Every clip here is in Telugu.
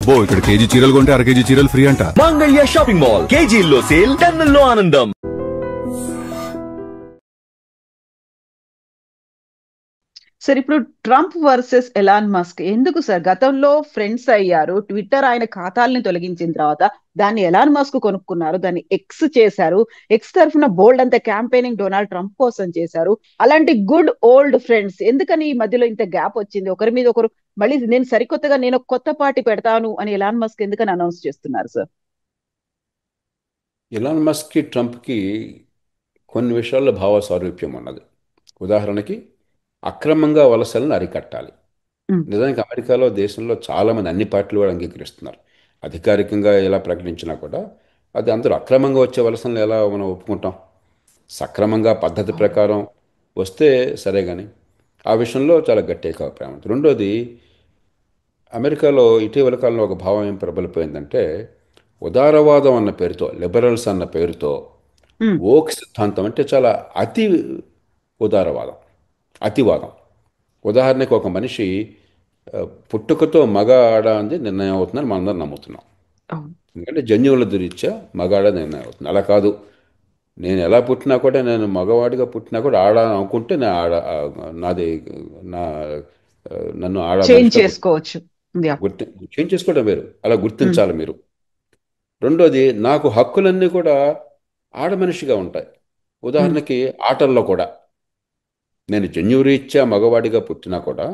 అబ్బో ఇక్కడ కేజీ చీరలు కొంటే అర కేజీ చీరలు ఫ్రీ అంట. మంగళ్య షాపింగ్ మాల్, కేజీల్లో సేల్, టన్నుల్లో ఆనందం. సార్ ఇప్పుడు ట్రంప్ వర్సెస్ ఎలాన్ మస్క్ ఎందుకు సార్? గతంలో ఫ్రెండ్స్ అయ్యారు. ట్విట్టర్ ఆయన ఖాతాల్ని తొలగించిన తర్వాత దాన్ని ఎలాన్ మస్క్ కొనుక్కున్నారు, దాన్ని ఎక్స్ చేశారు. ఎక్స్ తరఫున బోల్డ్ అంత క్యాంపెయినింగ్ డొనాల్డ్ ట్రంప్ కోసం చేశారు. అలాంటి గుడ్ ఓల్డ్ ఫ్రెండ్స్ ఎందుకని ఈ మధ్యలో ఇంత గ్యాప్ వచ్చింది? ఒకరి మీద ఒకరు మళ్ళీ నేను సరికొత్తగా నేను ఒక కొత్త పార్టీ పెడతాను అని ఎలాన్ మస్క్ ఎందుకని అనౌన్స్ చేస్తున్నారు సార్? ఎలాన్ మస్క్కి ట్రంప్కి కొన్ని విషయాల్లో భావ సారూప్యం ఉన్నది. ఉదాహరణకి అక్రమంగా వలసలను అరికట్టాలి. ఉమ్, నిజానికి అమెరికాలో దేశంలో చాలామంది అన్ని పార్టీలు కూడా అంగీకరిస్తున్నారు. అధికారికంగా ఎలా ప్రకటించినా కూడా అది అందరూ అక్రమంగా వచ్చే వలసలను ఎలా మనం ఒప్పుకుంటాం? సక్రమంగా పద్ధతి అవును. ప్రకారం వస్తే సరే కానీ ఆ విషయంలో చాలా గట్టి ఏకాభిప్రాయం ఉంది. రెండోది, అమెరికాలో ఇటీవల కాలంలో ఒక భావం ఏం ప్రబలిపోయిందంటే ఉదారవాదం అన్న పేరుతో, లిబరల్స్ అన్న పేరుతో ఉమ్, ఓక్ సిద్ధాంతం అంటే చాలా అతి ఉదారవాదం, అతివాదం. ఉదాహరణకి ఒక మనిషి పుట్టుకతో మగ ఆడ అంది నిర్ణయం అవుతుందని మనందరం నమ్ముతున్నాం. అవును. ఎందుకంటే జన్యువుల దురీత్యా మగ ఆడ నిర్ణయం అవుతుంది. అలా కాదు, నేను ఎలా పుట్టినా కూడా, నేను మగవాడిగా పుట్టినా కూడా ఆడ అనుకుంటే నా ఆడ నాది నా నన్ను ఆడ చేంజ్ మనిషిగా చేసుకోవచ్చు. యా. గుర్తి చేంజ్ చేసుకోవడం వేరు, అలా ఉమ్, గుర్తించాలి మీరు. రెండోది, నాకు హక్కులన్నీ కూడా ఆడ మనిషిగా ఉంటాయి. ఉమ్, ఉదాహరణకి ఆటల్లో కూడా నేను జన్యురీత్యా మగవాడిగా పుట్టినా కూడా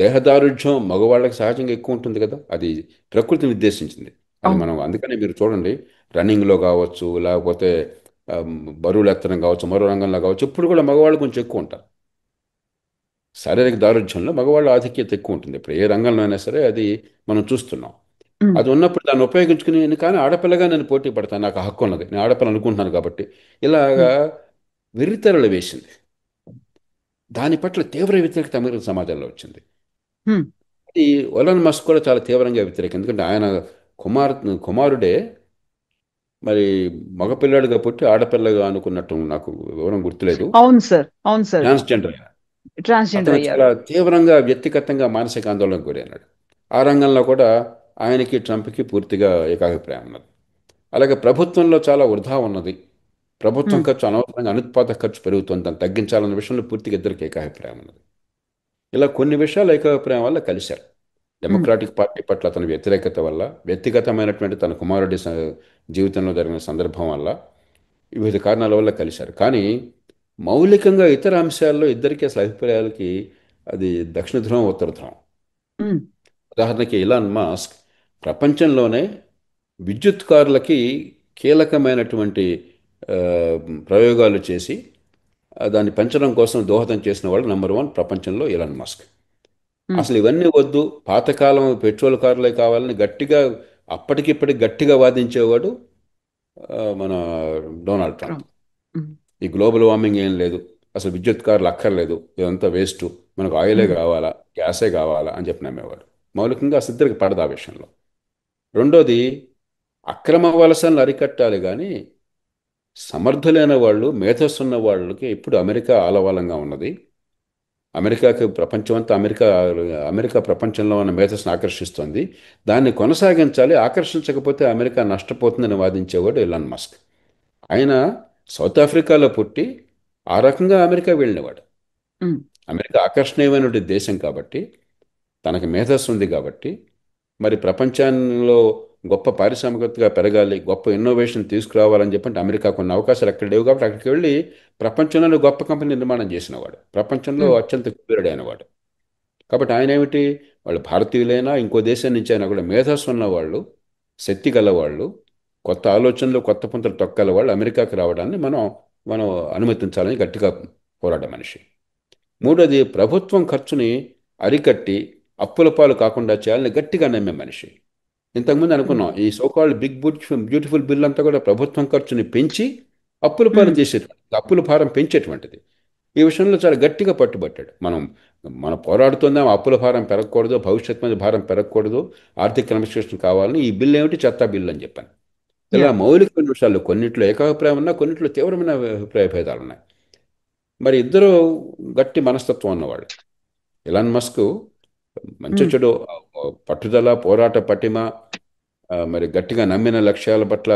దేహదారుఢ్యం మగవాళ్ళకి సహజంగా ఎక్కువ ఉంటుంది కదా, అది ప్రకృతి నిర్దేశించింది. అది అవును. మనం అందుకనే మీరు చూడండి, రన్నింగ్లో కావచ్చు, లేకపోతే బరువులు ఎత్తడం కావచ్చు, మరో రంగంలో కావచ్చు, ఇప్పుడు కూడా మగవాళ్ళు కొంచెం ఎక్కువ ఉంటారు. శారీరక దారుఢ్యంలో మగవాళ్ళ ఆధిక్యత ఎక్కువ ఉంటుంది. ఇప్పుడు ఏ రంగంలో అయినా సరే అది మనం చూస్తున్నాం. ఉమ్, అది ఉన్నప్పుడు దాన్ని ఉపయోగించుకుని నేను కానీ ఆడపిల్లగా నేను పోటీ పడతాను, నాకు ఆ హక్కు ఉన్నది, నేను ఆడపిల్ల అనుకుంటున్నాను కాబట్టి, ఇలాగా ఉమ్, వెర్రితెరలు వేసింది. దాని పట్ల తీవ్ర వ్యతిరేకత అమెరికన్ సమాజంలో వచ్చింది. ఉమ్, అది ఎలాన్ మస్క్ కూడా చాలా తీవ్రంగా వ్యతిరేకం. ఎందుకంటే ఆయన కుమార్ కుమారుడే మరి మగపిల్లాడిగా పుట్టి ఆడపిల్లగా అనుకున్నట్టు, నాకు వివరం గుర్తులేదు, అవును సార్. అవును సార్. ట్రాన్స్జెండర్. ట్రాన్స్జెండర్ అతను అయ్యారు. చాలా తీవ్రంగా వ్యక్తిగతంగా మానసిక ఆందోళనకు గురైనాడు. ఆ రంగంలో కూడా ఆయనకి ట్రంప్కి పూర్తిగా ఏకాభిప్రాయం ఉన్నది. అలాగే ప్రభుత్వంలో చాలా వృధా ఉన్నది. ప్రభుత్వం ఉమ్, ఖర్చు అనవసరంగా అనుత్పాదక ఖర్చు పెరుగుతుంది, దాన్ని తగ్గించాలన్న విషయంలో పూర్తిగా ఇద్దరికి ఏకాభిప్రాయం ఉన్నది. ఇలా కొన్ని విషయాలు ఏకాభిప్రాయం వల్ల కలిశారు. ఉమ్, డెమోక్రాటిక్ పార్టీ పట్ల అతని వ్యతిరేకత వల్ల, వ్యక్తిగతమైనటువంటి తన కుమారుడి జీవితంలో జరిగిన సందర్భం వల్ల, వివిధ కారణాల వల్ల కలిశారు. కానీ మౌలికంగా ఇతర అంశాల్లో ఇద్దరికీ అసలు అభిప్రాయాలకి అది దక్షిణ ధ్రువం, ఉత్తర ధ్రువం. ఉమ్, ఉదాహరణకి ఇలాన్ మాస్క్ ప్రపంచంలోనే విద్యుత్ కార్లకి కీలకమైనటువంటి ఆ, ప్రయోగాలు చేసి దాన్ని పెంచడం కోసం దోహదం చేసిన వాళ్ళు నెంబర్ వన్ ప్రపంచంలో ఇలాన్ మస్క్. ఉమ్, అసలు ఇవన్నీ వద్దు, పాతకాలం పెట్రోల్ కార్లే కావాలని గట్టిగా అప్పటికిప్పటికి గట్టిగా వాదించేవాడు మన డొనాల్డ్ ట్రంప్. ట్రంప్. ఉమ్, ఈ గ్లోబల్ వార్మింగ్ ఏం లేదు, అసలు విద్యుత్ కార్లు అక్కర్లేదు, ఇదంతా వేస్ట్, మనకు ఆయిలే ఉమ్, కావాలా, గ్యాసే కావాలా అని చెప్పి నమ్మేవాడు. మౌలికంగా అసలు ఇద్దరికి పడదు ఆ విషయంలో. రెండోది, అక్రమ వలసలను అరికట్టాలి కానీ సమర్థులైన వాళ్ళు, మేధస్సు ఉన్న వాళ్ళకి ఇప్పుడు అమెరికా ఆలవాలంగా ఉన్నది. అమెరికాకి ప్రపంచమంతా అమెరికా ప్రపంచంలో ఉన్న మేధస్సును ఆకర్షిస్తోంది. దాన్ని కొనసాగించాలి, ఆకర్షించకపోతే అమెరికా నష్టపోతుందని వాదించేవాడు ఎలాన్ మస్క్. ఆయన సౌత్ ఆఫ్రికాలో పుట్టి ఆ రకంగా అమెరికా వెళ్ళినవాడు. ఉమ్, అమెరికా ఆకర్షణీయమైనటువంటి దేశం కాబట్టి, తనకి మేధస్సు ఉంది కాబట్టి, మరి ప్రపంచంలో గొప్ప పారిశ్రామికతగా పెరగాలి, గొప్ప ఇన్నోవేషన్ తీసుకురావాలని చెప్పంటే అమెరికా కొన్ని అవకాశాలు అక్కడ లేవు కాబట్టి అక్కడికి వెళ్ళి ప్రపంచంలోనే గొప్ప కంపెనీ నిర్మాణం చేసినవాడు, ప్రపంచంలో ఉమ్, అత్యంత కుబేరుడైన వాడు. కాబట్టి ఆయన ఏమిటి, వాళ్ళు భారతీయులైనా ఇంకో దేశం నుంచి అయినా కూడా మేధస్సు ఉన్నవాళ్ళు, శక్తి గలవాళ్ళు, కొత్త ఆలోచనలు, కొత్త పంతులు తొక్కల వాళ్ళు అమెరికాకి రావడాన్ని మనం మనం అనుమతించాలని గట్టిగా పోరాడే మనిషి. మూడోది, ప్రభుత్వం ఖర్చుని అరికట్టి అప్పుల పాలు కాకుండా చేయాలని గట్టిగా నమ్మే మనిషి. ఇంతకుముందు ఉమ్, అనుకున్నాం, ఈ సోకాల్డ్ బిగ్ బ్యూటిఫుల్ బిల్ అంతా కూడా ప్రభుత్వం ఖర్చుని పెంచి అప్పుల పాలు ఉమ్, చేసేటువంటిది, అప్పుల భారం పెంచేటువంటిది. ఈ విషయంలో చాలా గట్టిగా పట్టుబట్టాడు. మనం పోరాడుతుందాం, అప్పుల భారం పెరగకూడదు, భవిష్యత్ మీద భారం పెరగకూడదు, ఆర్థిక క్రమశిక్షణ కావాలని. ఈ బిల్ ఏమిటి, చెత్త బిల్ అని చెప్పాను. ఇలా యా. మౌలికమైన విషయాలు కొన్నిట్లో ఏకాభిప్రాయం ఉన్నా, కొన్నిట్లో తీవ్రమైన అభిప్రాయ భేదాలు ఉన్నాయి. మరి ఇద్దరు గట్టి మనస్తత్వం ఉన్నవాళ్ళు. ఎలాన్ మస్క్ మంచి ఉమ్, చెడు పట్టుదల, పోరాట పటిమ, మరి గట్టిగా నమ్మిన లక్ష్యాల పట్ల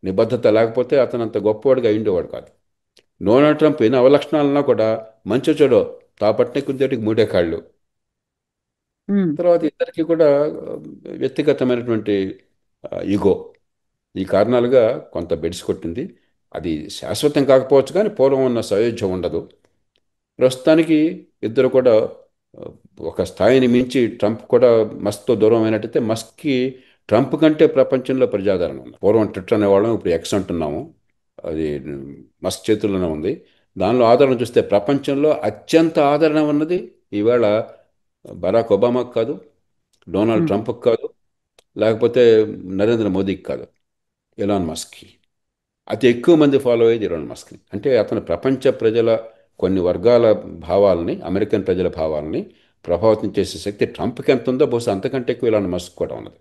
నిబద్ధత లేకపోతే అతను అంత గొప్పవాడిగా అయ్యుండేవాడు కాదు. డొనాల్డ్ ట్రంప్ ఎన్ని అవలక్షణాలన్నా కూడా మంచి చెడు తాపట్నే కుదేటికి మూడే కాళ్ళు. ఉమ్, తర్వాత ఇద్దరికి కూడా వ్యక్తిగతమైనటువంటి ఈగో, ఈ కారణాలుగా కొంత బెడిసి కొట్టింది. అది శాశ్వతం కాకపోవచ్చు కానీ పూర్వం ఉన్న సయోధ్య ఉండదు. ప్రస్తుతానికి ఇద్దరు కూడా ఆ, ఒక స్థాయిని మించి ట్రంప్ కూడా మస్క్తో దూరం అయినట్టయితే మస్క్కి ట్రంప్ కంటే ప్రపంచంలో ప్రజాదరణ ఉంది. పూర్వం ట్విట్టర్ అనేవాళ్ళం, ఇప్పుడు ఎక్స్ అంటున్నాము. అది మస్క్ చేతుల్లోనే ఉంది. దానిలో ఆదరణ చూస్తే ప్రపంచంలో అత్యంత ఆదరణ ఉన్నది ఈవేళ బరాక్ ఒబామాకు కాదు, డొనాల్డ్ ఉమ్, ట్రంప్కి కాదు, లేకపోతే నరేంద్ర మోదీకి కాదు, ఎలాన్ మస్క్కి. అతి ఎక్కువ మంది ఫాలో అయ్యేది ఎలాన్ మస్క్ని. అంటే అతను ప్రపంచ ప్రజల కొన్ని వర్గాల భావాలని, అమెరికన్ ప్రజల భావాలని ప్రభావితం చేసే శక్తి ట్రంప్కి ఎంత ఉందో బహుశా అంతకంటే ఎక్కువ ఎలాన్ మస్క్ కూడా ఉన్నది.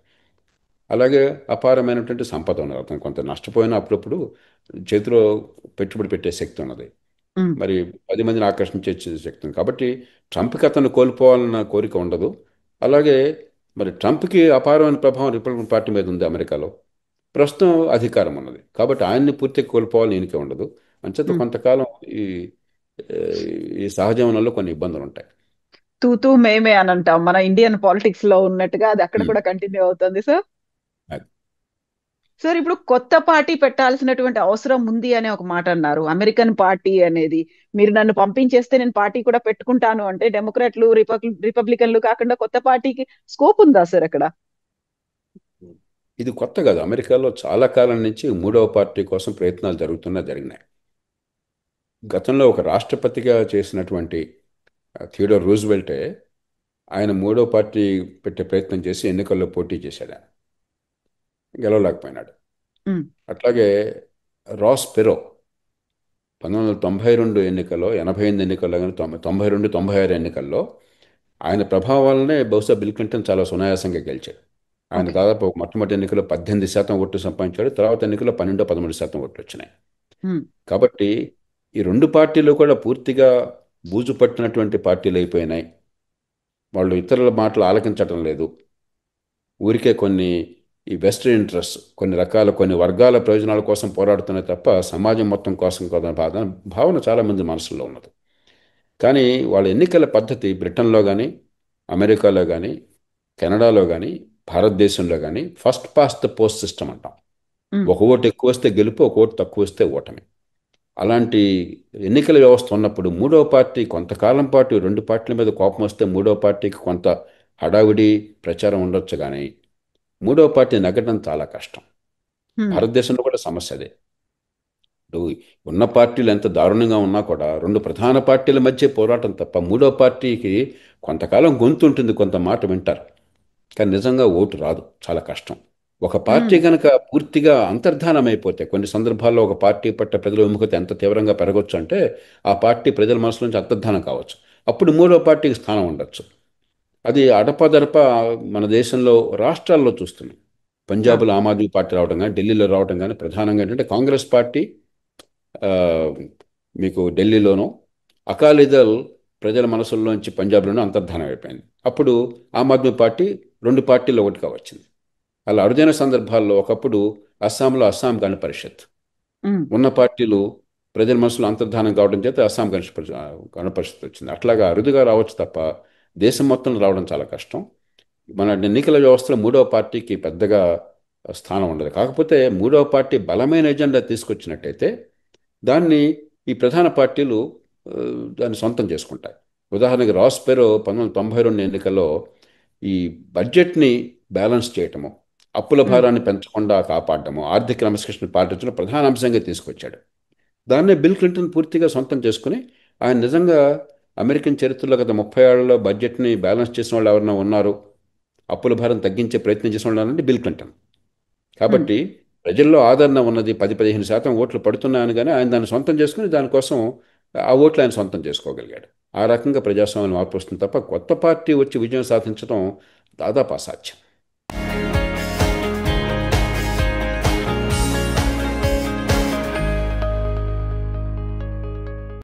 అలాగే అపారమైనటువంటి సంపద ఉన్నది. అతను కొంత నష్టపోయినా అప్పుడప్పుడు చేతిలో పెట్టుబడి పెట్టే శక్తి ఉన్నది. ఉమ్, మరి 10 మందిని ఆకర్షించే శక్తి ఉంది. కాబట్టి ట్రంప్కి అతను కోల్పోవాలన్న కోరిక ఉండదు. అలాగే మరి ట్రంప్కి అపారమైన ప్రభావం రిపబ్లికన్ పార్టీ మీద ఉంది అమెరికాలో. ప్రస్తుతం అధికారం ఉన్నది కాబట్టి ఆయన్ని పూర్తిగా కోల్పోవాలని ఈయనకే ఉండదు. అంచేత ఉమ్. కొంతకాలం ఈ ఆ, ఈ సహజీవనంలో కొన్ని ఇబ్బందులు ఉంటాయి. తూతూ మేమే అని అంటాం మన ఇండియన్ పాలిటిక్స్ లో ఉన్నట్టుగా, అది అక్కడ ఉమ్. కూడా కంటిన్యూ అవుతుంది సార్. అది. సార్ ఇప్పుడు కొత్త పార్టీ పెట్టాల్సినటువంటి అవసరం ఉంది అనే ఒక మాట అన్నారు. అమెరికన్ పార్టీ అనేది, మీరు నన్ను పంపించేస్తే నేను పార్టీ కూడా పెట్టుకుంటాను అంటే, డెమోక్రాట్లు రిపబ్లికన్లు కాకుండా కొత్త పార్టీకి స్కోప్ ఉందా సార్ అక్కడ? ఇది కొత్త కాదు. అమెరికాలో చాలా కాలం నుంచి మూడవ పార్టీ కోసం ప్రయత్నాలు జరిగినాయి. గతంలో ఒక రాష్ట్రపతిగా చేసినటువంటి థియోడర్ రూజ్వెల్టే ఆయన మూడో పార్టీ పెట్టే ప్రయత్నం చేసి ఎన్నికల్లో పోటీ చేశాడు. ఆయన గెలవలేకపోయినాడు. ఉమ్, అట్లాగే రాస్ పెరో 1992 ఎన్నికల్లో, 88 ఎన్నికల్లో కానీ 92, 96 ఎన్నికల్లో ఆయన ప్రభావం వల్లనే బహుశా బిల్ క్లింటన్ చాలా సునాయాసంగా గెలిచాడు. ఆయన ఓకే. దాదాపు మొట్టమొదటి ఎన్నికల్లో 18% ఓట్లు సంపాదించాడు. తర్వాత ఎన్నికల్లో 12, 13% ఓట్లు వచ్చినాయి. ఉమ్, కాబట్టి ఈ రెండు పార్టీలు కూడా పూర్తిగా బూజు పట్టినటువంటి పార్టీలు అయిపోయినాయి. వాళ్ళు ఇతరుల మాటలు ఆలకించటం లేదు. ఊరికే కొన్ని ఈ వెస్టర్న్ ఇంట్రెస్ట్, కొన్ని వర్గాల ప్రయోజనాల కోసం పోరాడుతున్నాయి తప్ప సమాజం మొత్తం కోసం కదా భావన చాలామంది మనసులో ఉన్నది. కానీ వాళ్ళ ఎన్నికల పద్ధతి బ్రిటన్లో కానీ, అమెరికాలో కానీ, కెనడాలో కానీ, భారతదేశంలో కానీ first past the post system అంటాం. ఉమ్, ఒక ఓటు ఎక్కువ వస్తే గెలుపు, ఒక ఓటు తక్కువ వస్తే ఓటమి. అలాంటి ఎన్నికల వ్యవస్థ ఉన్నప్పుడు మూడవ పార్టీ కొంతకాలం పాటు రెండు పార్టీల మీద కోపం వస్తే మూడవ పార్టీకి కొంత హడావిడి ప్రచారం ఉండొచ్చు కానీ మూడవ పార్టీ నెగ్గడం చాలా కష్టం. ఉమ్, భారతదేశంలో కూడా సమస్య అదే. ఇప్పుడు ఉన్న పార్టీలు ఎంత దారుణంగా ఉన్నా కూడా రెండు ప్రధాన పార్టీల మధ్య పోరాటం తప్ప మూడవ పార్టీకి కొంతకాలం గొంతు ఉంటుంది, కొంత మాట వింటారు, కానీ నిజంగా ఓటు రాదు, చాలా కష్టం. ఒక పార్టీ ఉమ్, కనుక పూర్తిగా అంతర్ధానం అయిపోతే, కొన్ని సందర్భాల్లో ఒక పార్టీ పట్ల ప్రజల విముఖత ఎంత తీవ్రంగా పెరగవచ్చు అంటే ఆ పార్టీ ప్రజల మనసు నుంచి అంతర్ధానం కావచ్చు. అప్పుడు మూడో పార్టీకి స్థానం ఉండొచ్చు. అది అడపదడప మన దేశంలో రాష్ట్రాల్లో చూస్తున్నాం. ఆ, పంజాబ్లో ఆమ్ ఆద్మీ పార్టీ రావడం కానీ, ఢిల్లీలో రావడం కానీ, ప్రధానంగా ఏంటంటే కాంగ్రెస్ పార్టీ ఆ, మీకు ఢిల్లీలోనూ, అకాలీదళ్ ప్రజల మనసుల్లోంచి పంజాబ్లోనూ అంతర్ధానం అయిపోయింది. అప్పుడు ఆమ్ ఆద్మీ పార్టీ రెండు పార్టీలు ఒకటిగా వచ్చింది. అలా అరుదైన సందర్భాల్లో ఒకప్పుడు అస్సాంలో అస్సాం గణ పరిషత్ ఉమ్, ఉన్న పార్టీలు ప్రజల మనసులో అంతర్ధానం కావడం చేత అస్సాం గణ పరిషత్ వచ్చింది. అట్లాగా అరుదుగా రావచ్చు తప్ప దేశం మొత్తం రావడం చాలా కష్టం. మన ఎన్నికల వ్యవస్థలో మూడవ పార్టీకి పెద్దగా స్థానం ఉండదు. కాకపోతే మూడవ పార్టీ బలమైన ఎజెండా తీసుకొచ్చినట్టయితే దాన్ని ఈ ప్రధాన పార్టీలు ఆ, దాన్ని సొంతం చేసుకుంటాయి. ఉదాహరణకి రాస్ పెరో 1992 ఎన్నికల్లో ఈ బడ్జెట్ని బ్యాలెన్స్ చేయటము, అప్పుల ఉమ్, భారాన్ని పెంచకుండా కాపాడటము, ఆర్థిక క్రమశిక్షణ పాటించడం ప్రధాన అంశంగా తీసుకొచ్చాడు. దాన్నే బిల్ క్లింటన్ పూర్తిగా సొంతం చేసుకుని ఆయన నిజంగా అమెరికన్ చరిత్రలో గత 30 ఏళ్లలో బడ్జెట్ని బ్యాలెన్స్ చేసిన వాళ్ళు ఎవరైనా ఉన్నారు, అప్పుల భారం తగ్గించే ప్రయత్నం చేసిన వాళ్ళు అంటే బిల్ క్లింటన్. ఉమ్. కాబట్టి ప్రజల్లో ఆదరణ ఉన్నది, 10-15% ఓట్లు పడుతున్నాయని కానీ ఆయన దాన్ని సొంతం చేసుకుని దానికోసం ఆ ఓట్లు ఆయన సొంతం చేసుకోగలిగాడు. ఆ రకంగా ప్రజాస్వామ్యం మార్పు వస్తుంది తప్ప కొత్త పార్టీ వచ్చి విజయం సాధించడం దాదాపు అసాధ్యం.